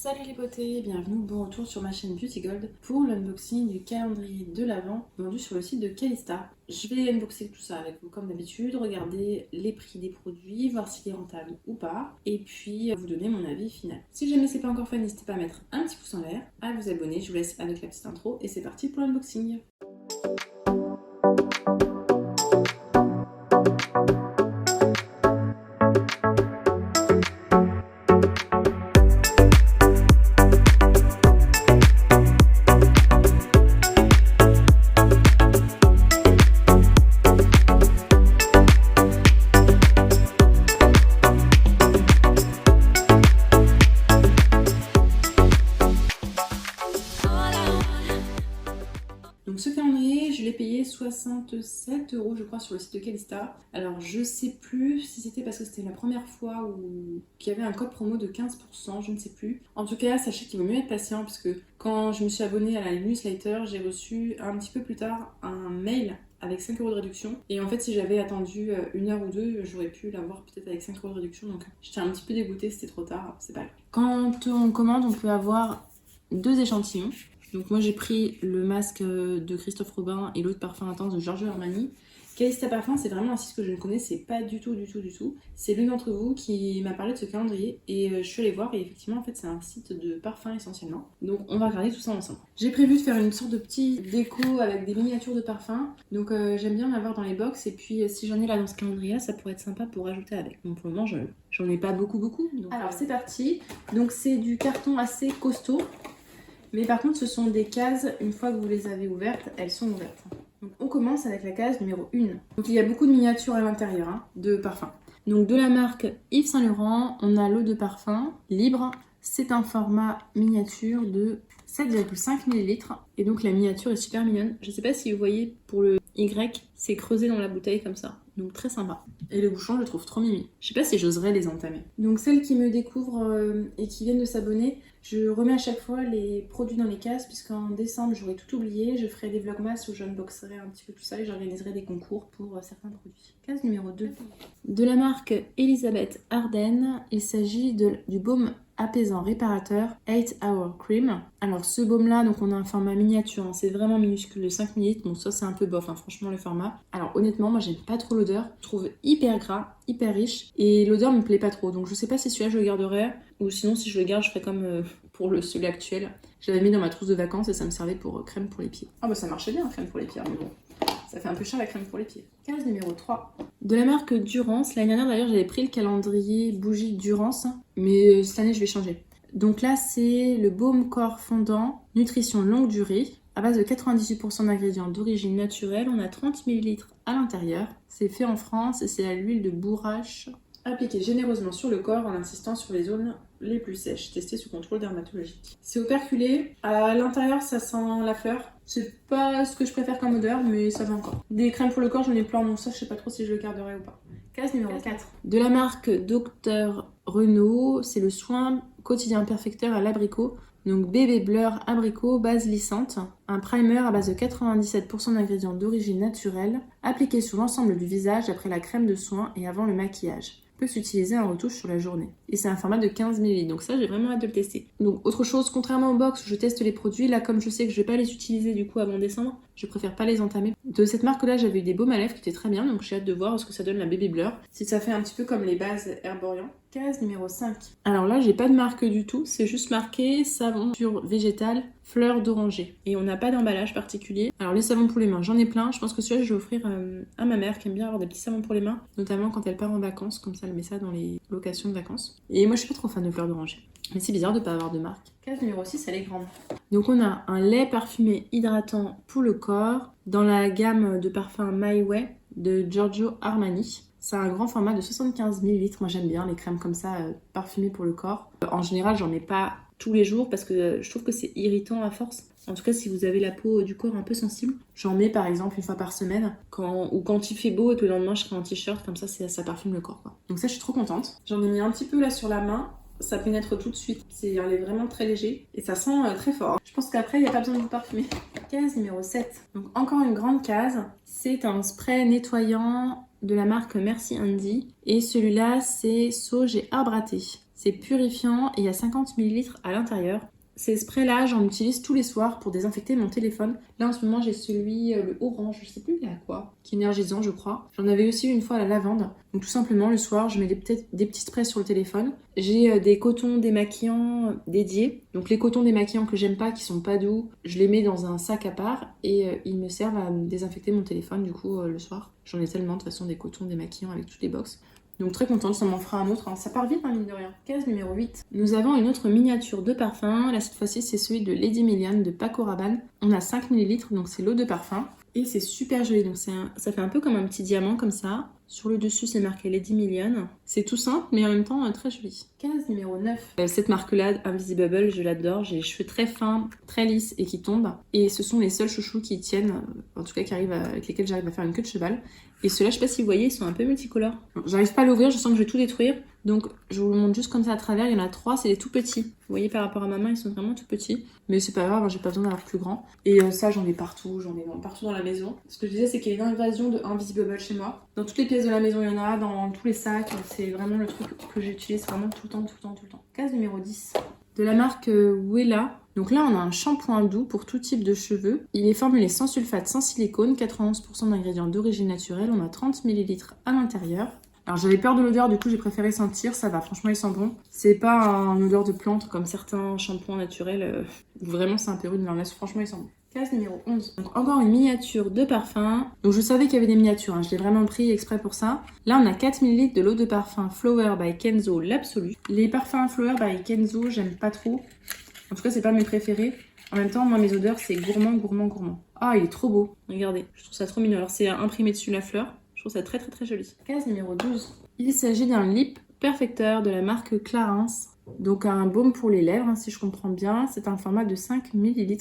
Salut les beautés, bienvenue ou bon retour sur ma chaîne Beauty Gold pour l'unboxing du calendrier de l'Avent vendu sur le site de Calista. Je vais unboxer tout ça avec vous comme d'habitude, regarder les prix des produits, voir s'il est rentable ou pas, et puis vous donner mon avis final. Si jamais c'est pas encore fait, n'hésitez pas à mettre un petit pouce en l'air, à vous abonner, je vous laisse avec la petite intro et c'est parti pour l'unboxing. Donc ce calendrier, je l'ai payé 67 € je crois sur le site de Calista. Alors je sais plus si c'était parce que c'était la première fois qu'il y avait un code promo de 15%, je ne sais plus. En tout cas, sachez qu'il vaut mieux être patient parce que quand je me suis abonnée à la newsletter, j'ai reçu un petit peu plus tard un mail avec 5 € de réduction. Et en fait, si j'avais attendu une heure ou deux, j'aurais pu l'avoir peut-être avec 5 € de réduction. Donc j'étais un petit peu dégoûtée, c'était trop tard, c'est pas grave. Quand on commande, on peut avoir 2 échantillons. Donc moi j'ai pris le masque de Christophe Robin et l'autre parfum intense de Giorgio Armani. Calista Parfum, c'est vraiment un site que je ne connaissais pas du tout. C'est l'une d'entre vous qui m'a parlé de ce calendrier et je suis allée voir et effectivement en fait c'est un site de parfum essentiellement. Donc on va regarder tout ça ensemble. J'ai prévu de faire une sorte de petit déco avec des miniatures de parfums. Donc j'aime bien en avoir dans les box et puis si j'en ai là dans ce calendrier là, ça pourrait être sympa pour rajouter avec. Donc pour le moment j'en ai pas beaucoup. Donc, alors c'est parti. Donc c'est du carton assez costaud. Mais par contre, ce sont des cases, une fois que vous les avez ouvertes, elles sont ouvertes. Donc on commence avec la case numéro 1. Donc il y a beaucoup de miniatures à l'intérieur, de parfums. Donc de la marque Yves Saint Laurent, on a l'eau de parfum libre. C'est un format miniature de 7,5 ml. Et donc la miniature est super mignonne. Je ne sais pas si vous voyez, pour le Y, c'est creusé dans la bouteille comme ça. Donc très sympa. Et le bouchon, je le trouve trop mimi. Je sais pas si j'oserais les entamer. Donc celles qui me découvrent et qui viennent de s'abonner, je remets à chaque fois les produits dans les cases puisqu'en décembre, j'aurai tout oublié. Je ferai des vlogmas où j'unboxerai un petit peu tout ça et j'organiserai des concours pour certains produits. Case numéro 2. De la marque Elisabeth Arden, il s'agit du baume apaisant réparateur 8 Hour Cream. Alors ce baume là, donc on a un format miniature, hein, c'est vraiment minuscule de 5 ml, donc ça c'est un peu bof, hein, franchement le format. Alors honnêtement, moi j'aime pas trop l'odeur, je trouve hyper gras, hyper riche, et l'odeur me plaît pas trop, donc je sais pas si celui-là je le garderai, ou sinon si je le garde je ferai comme pour celui actuel. Je l'avais mis dans ma trousse de vacances et ça me servait pour crème pour les pieds. Ah bah ça marchait bien, crème pour les pieds, mais bon. Ça fait un peu cher la crème pour les pieds. Case numéro 3. De la marque Durance. L'année dernière d'ailleurs j'avais pris le calendrier bougie Durance. Mais cette année je vais changer. Donc là c'est le baume corps fondant. Nutrition longue durée. À base de 98% d'ingrédients d'origine naturelle. On a 30 ml à l'intérieur. C'est fait en France et c'est à l'huile de bourrache. Appliqué généreusement sur le corps en insistant sur les zones les plus sèches. Testé sous contrôle dermatologique. C'est operculé. À l'intérieur ça sent la fleur. C'est pas ce que je préfère comme odeur, mais ça va encore. Des crèmes pour le corps, j'en ai plein, donc ça, je sais pas trop si je le garderai ou pas. Case numéro 4. De la marque Dr Renault, c'est le soin quotidien perfecteur à l'abricot. Donc bébé blur abricot, base lissante. Un primer à base de 97% d'ingrédients d'origine naturelle, appliqué sur l'ensemble du visage après la crème de soin et avant le maquillage. Peut s'utiliser en retouche sur la journée. Et c'est un format de 15 ml, donc ça j'ai vraiment hâte de le tester. Donc autre chose, contrairement au box où je teste les produits, là comme je sais que je vais pas les utiliser du coup avant décembre, je préfère pas les entamer. De cette marque là j'avais eu des baumes à lèvres qui étaient très bien, donc j'ai hâte de voir ce que ça donne la Baby Blur. Si ça fait un petit peu comme les bases Herborian. Case numéro 5. Alors là j'ai pas de marque du tout, c'est juste marqué savon pur végétal, fleur d'oranger. Et on n'a pas d'emballage particulier. Alors les savons pour les mains, j'en ai plein. Je pense que celui-là je vais offrir à ma mère qui aime bien avoir des petits savons pour les mains, notamment quand elle part en vacances, comme ça elle met ça dans les locations de vacances. Et moi je suis pas trop fan de fleur d'oranger. Mais c'est bizarre de pas avoir de marque. Case numéro 6, elle est grande. Donc on a un lait parfumé hydratant pour le corps dans la gamme de parfums My Way de Giorgio Armani. C'est un grand format de 75 ml. Moi j'aime bien les crèmes comme ça parfumées pour le corps. En général j'en mets pas tous les jours parce que je trouve que c'est irritant à force. En tout cas si vous avez la peau du corps un peu sensible, j'en mets par exemple une fois par semaine ou quand il fait beau et que le lendemain je serai en t-shirt, comme ça ça parfume le corps quoi. Donc ça je suis trop contente. J'en ai mis un petit peu là sur la main. Ça pénètre tout de suite, elle est vraiment très léger et ça sent très fort. Je pense qu'après il n'y a pas besoin de vous parfumer. Case numéro 7. Donc encore une grande case, c'est un spray nettoyant de la marque Merci Andy et celui-là c'est sauge et arbre à thé. C'est purifiant et il y a 50 ml à l'intérieur. Ces sprays-là, j'en utilise tous les soirs pour désinfecter mon téléphone. Là, en ce moment, j'ai celui, le orange, je sais plus il est à quoi, qui est énergisant, je crois. J'en avais aussi une fois à la lavande. Donc tout simplement, le soir, je mets des petits sprays sur le téléphone. J'ai des cotons démaquillants dédiés. Donc les cotons démaquillants que j'aime pas, qui sont pas doux, je les mets dans un sac à part et ils me servent à désinfecter mon téléphone, du coup, le soir. J'en ai tellement, de toute façon, des cotons démaquillants avec toutes les box. Donc très contente, ça m'en fera un autre. Hein. Ça part vite, hein, mine de rien. Case numéro 8. Nous avons une autre miniature de parfum. Là, cette fois-ci, c'est celui de Lady Millian de Paco Rabanne. On a 5 ml, donc c'est l'eau de parfum. Et c'est super joli. Donc ça fait un peu comme un petit diamant, comme ça. Sur le dessus, c'est marqué Lady Millian. C'est tout simple, mais en même temps très joli. Case numéro 9. Cette marque-là, Invisible, je l'adore. J'ai les cheveux très fins, très lisses et qui tombent. Et ce sont les seuls chouchous qui tiennent, en tout cas avec lesquels j'arrive à faire une queue de cheval. Et ceux-là, je sais pas si vous voyez, ils sont un peu multicolores. J'arrive pas à l'ouvrir, je sens que je vais tout détruire. Donc je vous le montre juste comme ça à travers. Il y en a 3, c'est les tout petits. Vous voyez, par rapport à ma main, ils sont vraiment tout petits. Mais c'est pas grave, j'ai pas besoin d'avoir plus grand. Et ça, j'en ai partout, partout dans la maison. Ce que je disais, c'est qu'il y a une invasion de Invisible chez moi. Dans toutes les pièces de la maison, il y en a, dans tous les sacs. C'est vraiment le truc que j'utilise vraiment tout le temps. Case numéro 10. De la marque Wella. Donc là, on a un shampoing doux pour tout type de cheveux. Il est formulé sans sulfate, sans silicone, 91% d'ingrédients d'origine naturelle. On a 30 ml à l'intérieur. Alors j'avais peur de l'odeur, du coup j'ai préféré sentir. Ça va, franchement, il sent bon. C'est pas un odeur de plante comme certains shampoings naturels. Où vraiment c'est un peu rude, mais là, franchement, il sent bon. Case numéro 11. Donc encore une miniature de parfum. Donc je savais qu'il y avait des miniatures, hein. Je l'ai vraiment pris exprès pour ça. Là on a 4 ml de l'eau de parfum Flower by Kenzo l'Absolu. Les parfums Flower by Kenzo, j'aime pas trop. En tout cas c'est pas mes préférés. En même temps, moi mes odeurs c'est gourmand. Ah, il est trop beau. Regardez, je trouve ça trop mignon. Alors c'est imprimé dessus la fleur. Je trouve ça très joli. Case numéro 12. Il s'agit d'un lip perfecteur de la marque Clarins. Donc un baume pour les lèvres, hein, si je comprends bien. C'est un format de 5 ml.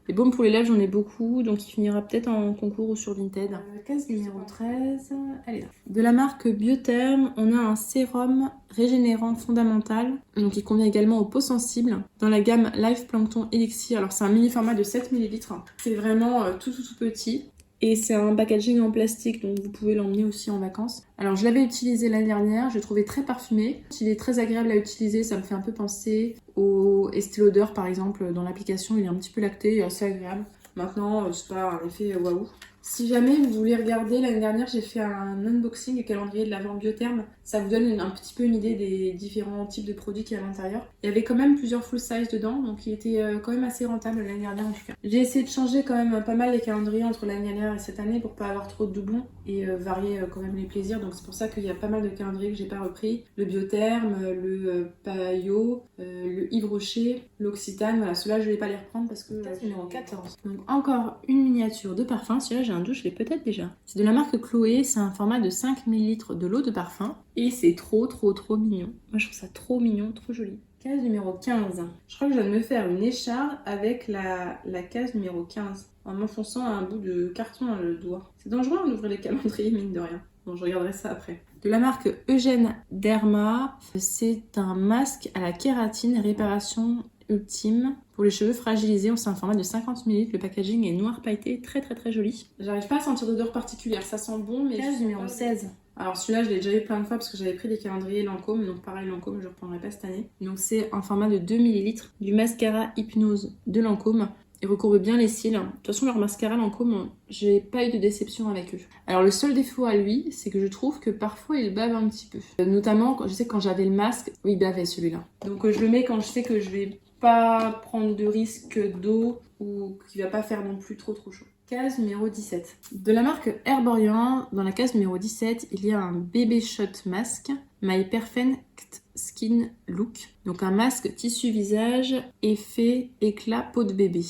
Les baumes pour les lèvres, j'en ai beaucoup, donc il finira peut-être en concours ou sur Vinted. Case numéro 13, elle est là. De la marque Biotherm, on a un sérum régénérant fondamental, donc il convient également aux peaux sensibles, dans la gamme Life Plankton Elixir. Alors c'est un mini format de 7 ml. C'est vraiment tout petit. Et c'est un packaging en plastique, donc vous pouvez l'emmener aussi en vacances. Alors je l'avais utilisé l'année dernière, je l'ai trouvé très parfumé. Il est très agréable à utiliser, ça me fait un peu penser au Estée Lauder par exemple. Dans l'application, il est un petit peu lacté et assez agréable. Maintenant, c'est pas un effet waouh. Si jamais vous voulez regarder, l'année dernière, j'ai fait un unboxing du calendrier de l'Avent Biotherm. Ça vous donne un petit peu une idée des différents types de produits qu'il y a à l'intérieur. Il y avait quand même plusieurs full size dedans, donc il était quand même assez rentable l'année dernière en tout cas. J'ai essayé de changer quand même pas mal les calendriers entre l'année dernière et cette année pour pas avoir trop de doublons et varier quand même les plaisirs. Donc c'est pour ça qu'il y a pas mal de calendriers que j'ai pas repris. Le Biotherm, le Payot, le Yves Rocher, l'Occitane. Voilà, ceux-là je vais pas les reprendre parce que numéro 14. Donc encore une miniature de parfum. Celui-là j'ai un doute, je l'ai peut-être déjà. C'est de la marque Chloé, c'est un format de 5 ml de l'eau de parfum. Et c'est trop mignon. Moi je trouve ça trop mignon, trop joli. Case numéro 15. Je crois que je viens de me faire une écharpe avec la case numéro 15. En m'enfonçant un bout de carton dans le doigt. C'est dangereux d'ouvrir les calendriers, mine de rien. Bon, je regarderai ça après. De la marque Eugène Derma, c'est un masque à la kératine réparation ultime pour les cheveux fragilisés. C'est un format de 50 ml. Le packaging est noir pailleté, très joli. J'arrive pas à sentir d'odeur particulière, ça sent bon, mais... Case numéro 16. Alors celui-là, je l'ai déjà eu plein de fois parce que j'avais pris des calendriers Lancôme, donc pareil Lancôme, je ne reprendrai pas cette année. Donc c'est un format de 2 ml du mascara Hypnose de Lancôme. Il recouvre bien les cils. De toute façon, leur mascara Lancôme, j'ai pas eu de déception avec eux. Alors le seul défaut à lui, c'est que je trouve que parfois il bave un petit peu. Notamment, je sais que quand j'avais le masque, oui, il bavait celui-là. Donc je le mets quand je sais que je vais pas prendre de risque d'eau ou qu'il va pas faire non plus trop chaud. Case numéro 17. De la marque Herborian, dans la case numéro 17, il y a un Bébé Shot Mask My Perfect Skin Look. Donc un masque tissu visage, effet éclat peau de bébé.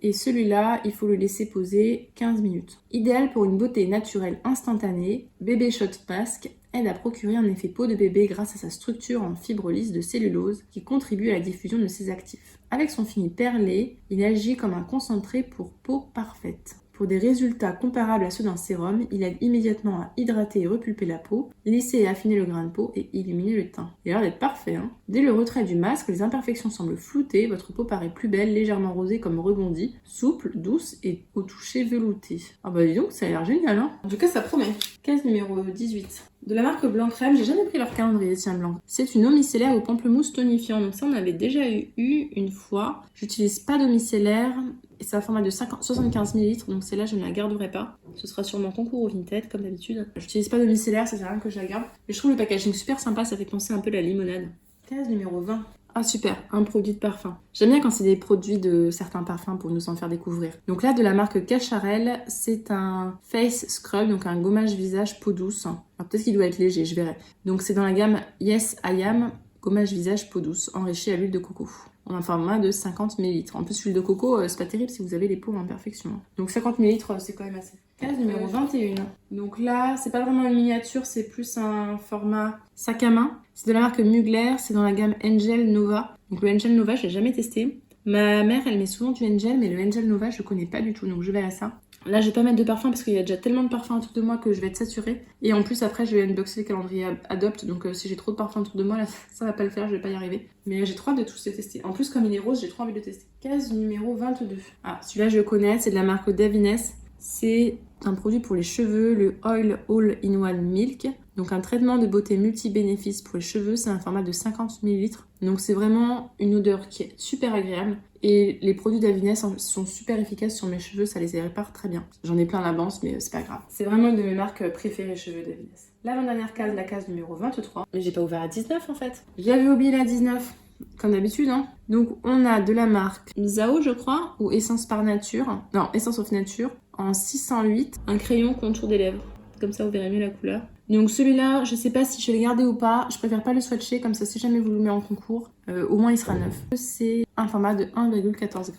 Et celui-là, il faut le laisser poser 15 minutes. Idéal pour une beauté naturelle instantanée, Bébé Shot Mask aide à procurer un effet peau de bébé grâce à sa structure en fibre lisse de cellulose qui contribue à la diffusion de ses actifs. Avec son fini perlé, il agit comme un concentré pour peau parfaite. Pour des résultats comparables à ceux d'un sérum, il aide immédiatement à hydrater et repulper la peau, lisser et affiner le grain de peau et illuminer le teint. Il a l'air d'être parfait, hein. Dès le retrait du masque, les imperfections semblent floutées, votre peau paraît plus belle, légèrement rosée comme rebondie, souple, douce et au toucher velouté. Ah bah dis donc, ça a l'air génial, hein. En tout cas, ça promet. Case numéro 18. De la marque Blanc Crème, j'ai jamais pris leur calendrier, tiens Blanc. C'est une eau micellaire au pamplemousse tonifiant. Donc ça, on avait déjà eu une fois. J'utilise pas d'eau micellaire. Et c'est un format de 75 ml. Donc celle-là, je ne la garderai pas. Ce sera sur mon concours au Vinted, comme d'habitude. J'utilise pas d'eau micellaire, ça sert à rien que je la garde. Mais je trouve le packaging super sympa, ça fait penser un peu à la limonade. Case numéro 20. Ah super, un produit de parfum. J'aime bien quand c'est des produits de certains parfums pour nous en faire découvrir. Donc là, de la marque Cacharel, c'est un face scrub, donc un gommage visage peau douce. Alors peut-être qu'il doit être léger, je verrai. Donc c'est dans la gamme Yes I Am, gommage visage peau douce, enrichi à l'huile de coco. En un format de 50 ml. En plus, l'huile de coco, c'est pas terrible si vous avez les peaux en imperfection. Donc 50 ml, c'est quand même assez. Case numéro 21. Donc là, c'est pas vraiment une miniature, c'est plus un format sac à main. C'est de la marque Mugler, c'est dans la gamme Angel Nova. Donc le Angel Nova, je l'ai jamais testé. Ma mère, elle met souvent du Angel, mais le Angel Nova, je connais pas du tout, donc je verrai ça. Là, je vais pas mettre de parfum parce qu'il y a déjà tellement de parfums autour de moi que je vais être saturée. Et en plus, après, je vais unboxer le calendrier Adopt. Donc, si j'ai trop de parfums autour de moi, là, ça va pas le faire, je vais pas y arriver. Mais j'ai trop hâte de tous les tester. En plus, comme il est rose, j'ai trop envie de le tester. Case numéro 22. Ah, celui-là, je le connais, c'est de la marque Davines. C'est un produit pour les cheveux, le Oil All-in-One Milk. Donc un traitement de beauté multi-bénéfices pour les cheveux, c'est un format de 50 ml. Donc c'est vraiment une odeur qui est super agréable. Et les produits d'Avines sont super efficaces sur mes cheveux, ça les répare très bien. J'en ai plein à l'avance, mais c'est pas grave. C'est vraiment une de mes marques préférées cheveux d'Avines. L'avant-dernière case, la case numéro 23. Mais j'ai pas ouvert à 19 en fait. J'avais oublié la 19. Comme d'habitude, hein. Donc on a de la marque Zao, je crois, ou Essence par Nature. Non, Essence of Nature, en 608, un crayon contour des lèvres. Comme ça, vous verrez mieux la couleur. Donc celui-là, je sais pas si je vais le garder ou pas. Je préfère pas le swatcher, comme ça, si jamais vous le mettez en concours, au moins il sera neuf. C'est un format de 1,14 g.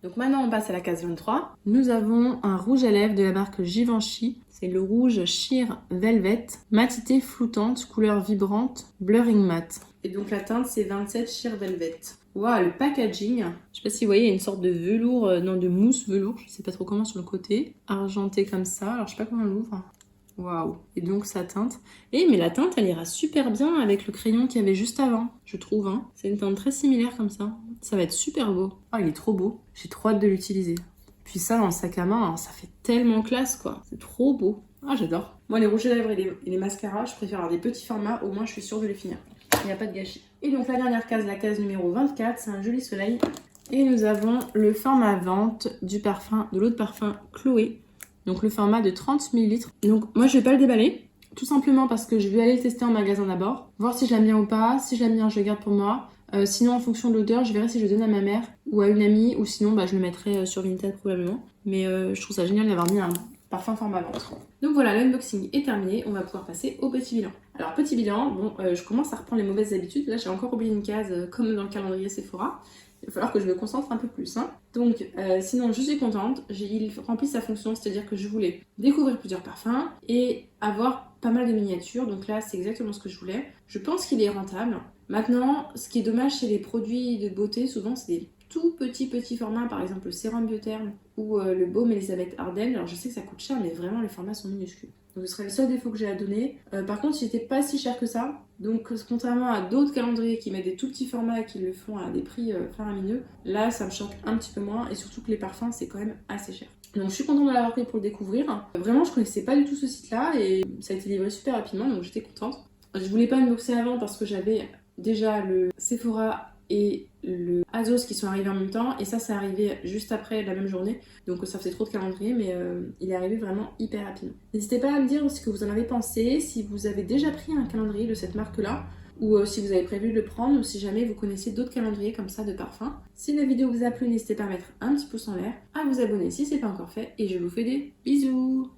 Donc maintenant, on passe à la case 23. Nous avons un rouge à lèvres de la marque Givenchy. C'est le rouge Sheer Velvet, matité floutante, couleur vibrante, blurring matte. Et donc la teinte, c'est 27 Sheer Velvet. Waouh, le packaging. Je sais pas si vous voyez, il y a une sorte de velours, non, de mousse velours, je sais pas trop comment sur le côté. Argenté comme ça, alors je sais pas comment on l'ouvre. Waouh. Et donc sa teinte. Mais la teinte, elle ira super bien avec le crayon qu'il y avait juste avant, je trouve. Hein. C'est une teinte très similaire comme ça. Ça va être super beau. Oh, il est trop beau. J'ai trop hâte de l'utiliser. Puis ça, dans le sac à main, ça fait tellement classe, quoi. C'est trop beau. Ah, j'adore. Moi, les rouges à lèvres et les mascaras, je préfère avoir des petits formats. Au moins, je suis sûre de les finir. Il n'y a pas de gâchis. Et donc, la dernière case, la case numéro 24, c'est un joli soleil. Et nous avons le format vente du parfum, de l'eau de parfum Chloé. Donc le format de 30 ml. Donc moi je vais pas le déballer, tout simplement parce que je vais aller le tester en magasin d'abord, voir si j'aime bien ou pas. Si j'aime bien, je le garde pour moi. Sinon en fonction de l'odeur, je verrai si je le donne à ma mère ou à une amie, ou sinon je le mettrai sur Vinted probablement. Mais je trouve ça génial d'avoir mis un parfum format vente. Donc voilà, l'unboxing est terminé, on va pouvoir passer au petit bilan. Alors petit bilan, bon, je commence à reprendre les mauvaises habitudes. Là j'ai encore oublié une case comme dans le calendrier Sephora. Il va falloir que je me concentre un peu plus. Hein. Donc, sinon, je suis contente. Il remplit sa fonction, c'est-à-dire que je voulais découvrir plusieurs parfums et avoir pas mal de miniatures. Donc là, c'est exactement ce que je voulais. Je pense qu'il est rentable. Maintenant, ce qui est dommage chez les produits de beauté, souvent, c'est des tout petits formats. Par exemple, le sérum Biotherm ou le baume Elisabeth Arden. Alors, je sais que ça coûte cher, mais vraiment, les formats sont minuscules. Donc, ce serait le seul défaut que j'ai à donner. Par contre, il n'était pas si cher que ça. Donc, contrairement à d'autres calendriers qui mettent des tout petits formats et qui le font à des prix faramineux, là, ça me choque un petit peu moins. Et surtout que les parfums, c'est quand même assez cher. Donc, je suis contente de l'avoir pris pour le découvrir. Vraiment, je connaissais pas du tout ce site-là et ça a été livré super rapidement, donc j'étais contente. Je voulais pas unboxer avant parce que j'avais déjà le Sephora et le Azos qui sont arrivés en même temps, et ça c'est arrivé juste après la même journée, donc ça faisait trop de calendrier, mais il est arrivé vraiment hyper rapidement. N'hésitez pas à me dire ce que vous en avez pensé, si vous avez déjà pris un calendrier de cette marque là, ou si vous avez prévu de le prendre, ou si jamais vous connaissez d'autres calendriers comme ça de parfums. Si la vidéo vous a plu, n'hésitez pas à mettre un petit pouce en l'air, à vous abonner si c'est pas encore fait, et je vous fais des bisous.